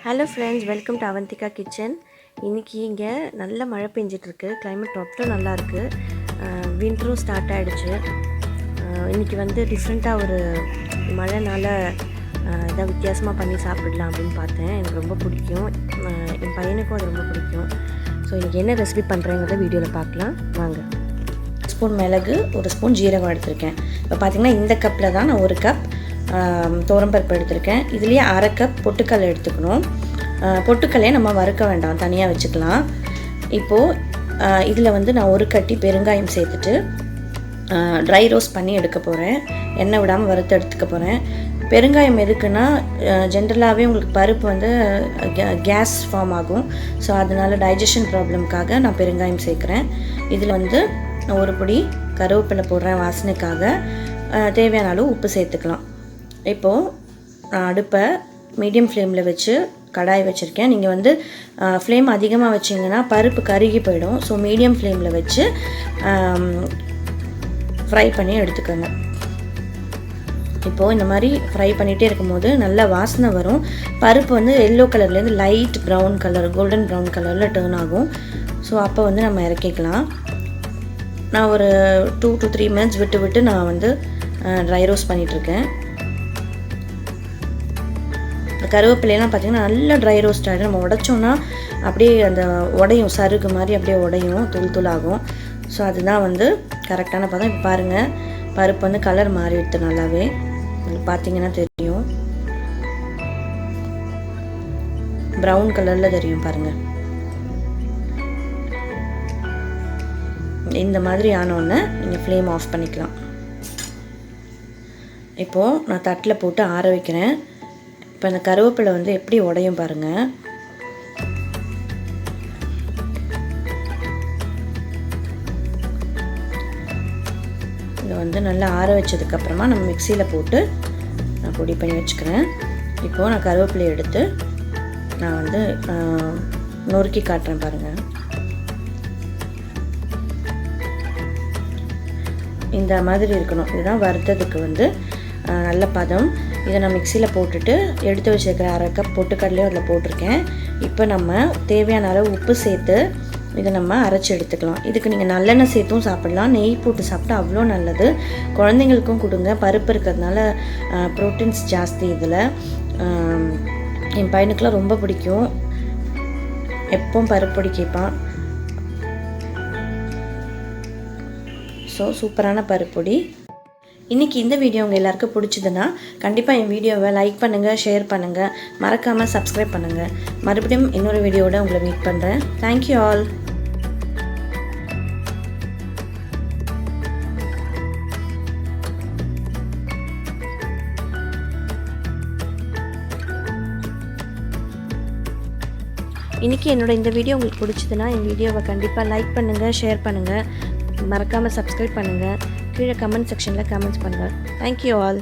Hello friends, welcome to Avanthika kitchen. இன்றைக்கி இங்கே நல்ல மழை பெஞ்சிட்ருக்கு. கிளைமேட் அவ்வளோ நல்லாயிருக்கு. வின்டரும் ஸ்டார்ட் ஆகிடுச்சு. இன்றைக்கி வந்து டிஃப்ரெண்ட்டாக ஒரு மழைனால இதாக வித்தியாசமாக பண்ணி சாப்பிடலாம் அப்படின்னு பார்த்தேன். எனக்கு ரொம்ப பிடிக்கும். என் பையனுக்கும் அது ரொம்ப பிடிக்கும். ஸோ இன்றைக்கி என்ன ரெசிபி பண்ணுறேங்கிறத வீடியோவில் பார்க்கலாம் வாங்க. ஸ்பூன் மிளகு, ஒரு ஸ்பூன் ஜீரகம் எடுத்திருக்கேன். இப்போ பார்த்திங்கன்னா இந்த கப்பில் தான் நான் ஒரு கப் துவரம்பருப்பு எடுத்திருக்கேன். இதுலேயே அரை கப் பொட்டுக்கடலை எடுத்துக்கணும். பொட்டுக்கடலையை நம்ம வறுக்க வேண்டாம், தனியாக வச்சுக்கலாம். இப்போது இதில் வந்து நான் ஒரு கட்டி பெருங்காயம் சேர்த்துட்டு ட்ரை ரோஸ்ட் பண்ணி எடுக்க போகிறேன். எண்ணெய் விடாமல் வறுத்து எடுத்துக்க போகிறேன். பெருங்காயம் எதுக்குன்னா, ஜென்ரலாகவே உங்களுக்கு பருப்பு வந்து கேஸ் ஃபார்ம் ஆகும். ஸோ அதனால் டைஜஷன் ப்ராப்ளம்காக நான் பெருங்காயம் சேர்க்குறேன். இதில் வந்து நான் ஒரு பொடி கருவேப்பிலை போடுறேன் வாசனைக்காக. தேவையான அளவு உப்பு சேர்த்துக்கலாம். இப்போது நான் அடுப்பை மீடியம் ஃப்ளேமில் வச்சு கடாய் வச்சுருக்கேன். நீங்கள் வந்து ஃப்ளேம் அதிகமாக வச்சிங்கன்னா பருப்பு கருகி போயிடும். ஸோ மீடியம் ஃப்ளேமில் வச்சு ஃப்ரை பண்ணி எடுத்துக்கோங்க. இப்போது இந்த மாதிரி ஃப்ரை பண்ணிகிட்டே இருக்கும்போது நல்லா வாசனை வரும். பருப்பு வந்து எல்லோ கலர்லேருந்து light brown colour, golden brown கலரில் டேர்ன் ஆகும். ஸோ அப்போ வந்து நம்ம இறக்கிக்கலாம். நான் ஒரு 2 to 3 minutes விட்டு நான் வந்து ட்ரை ரோஸ்ட் பண்ணிகிட்ருக்கேன். கருவேப்பிலையெல்லாம் பார்த்திங்கன்னா நல்லா ட்ரை ரோஸ்ட் ஆகிடும். நம்ம உடைச்சோன்னா அப்படியே அந்த உடையும், சருகு மாதிரி அப்படியே உடையும், தூள் ஆகும். ஸோ அதுதான் வந்து கரெக்டான பதம். இப்போ பாருங்கள், பருப்பு வந்து கலர் மாறி எடுத்து நல்லாவே பார்த்திங்கன்னா தெரியும். ப்ரௌன் கலரில் தெரியும் பாருங்கள். இந்த மாதிரி ஆனோடனே நீங்கள் ஃப்ளேம் ஆஃப் பண்ணிக்கலாம். இப்போது நான் தட்டில் போட்டு ஆற வைக்கிறேன். இப்போ அந்த கருவேப்பிலை வந்து எப்படி உடையும் பாருங்கள். இதை வந்து நல்லா ஆற வச்சதுக்கப்புறமா நம்ம மிக்சியில் போட்டு நான் பொடி பண்ணி வச்சுக்கிறேன். இப்போது நான் கருவேப்பிலையை எடுத்து நான் வந்து நொறுக்கி காட்டுறேன் பாருங்கள். இந்த மாதிரி இருக்கணும். இதுதான் வறுத்ததுக்கு வந்து நல்ல பதம். இதை நான் மிக்சியில் போட்டுட்டு எடுத்து வச்சுருக்கிற அரை கப் பொட்டுக்கடலையும் அதில் போட்டிருக்கேன். இப்போ நம்ம தேவையான அளவு உப்பு சேர்த்து இதை நம்ம அரைச்சி எடுத்துக்கலாம். இதுக்கு நீங்கள் நல்லெண்ணெய் சேர்த்தும் சாப்பிட்லாம், நெய் போட்டு சாப்பிட்டா அவ்வளோ நல்லது. குழந்தைங்களுக்கும் கொடுங்க. பருப்பு இருக்கிறதுனால ப்ரோட்டீன்ஸ் ஜாஸ்தி இதில். என் பையனுக்கெலாம் ரொம்ப பிடிக்கும். எப்பவும் பருப்பு பொடி கேட்பான். ஸோ சூப்பரான பருப்பொடி. இன்றைக்கி இந்த வீடியோ உங்கள் எல்லாருக்கும் பிடிச்சதுன்னா கண்டிப்பாக என் வீடியோவை லைக் பண்ணுங்கள், ஷேர் பண்ணுங்கள், மறக்காமல் சப்ஸ்கிரைப் பண்ணுங்கள். மறுபடியும் இன்னொரு வீடியோவோட உங்களை மீட் பண்ணுறேன். Thank you all. இன்றைக்கி என்னோட இந்த வீடியோ உங்களுக்கு பிடிச்சதுன்னா என் வீடியோவை கண்டிப்பாக லைக் பண்ணுங்கள், ஷேர் பண்ணுங்கள், மறக்காமல் சப்ஸ்கிரைப் பண்ணுங்கள். கீழே கமெண்ட் செக்ஷனில் கமெண்ட்ஸ் பண்ணுங்கள். Thank you all.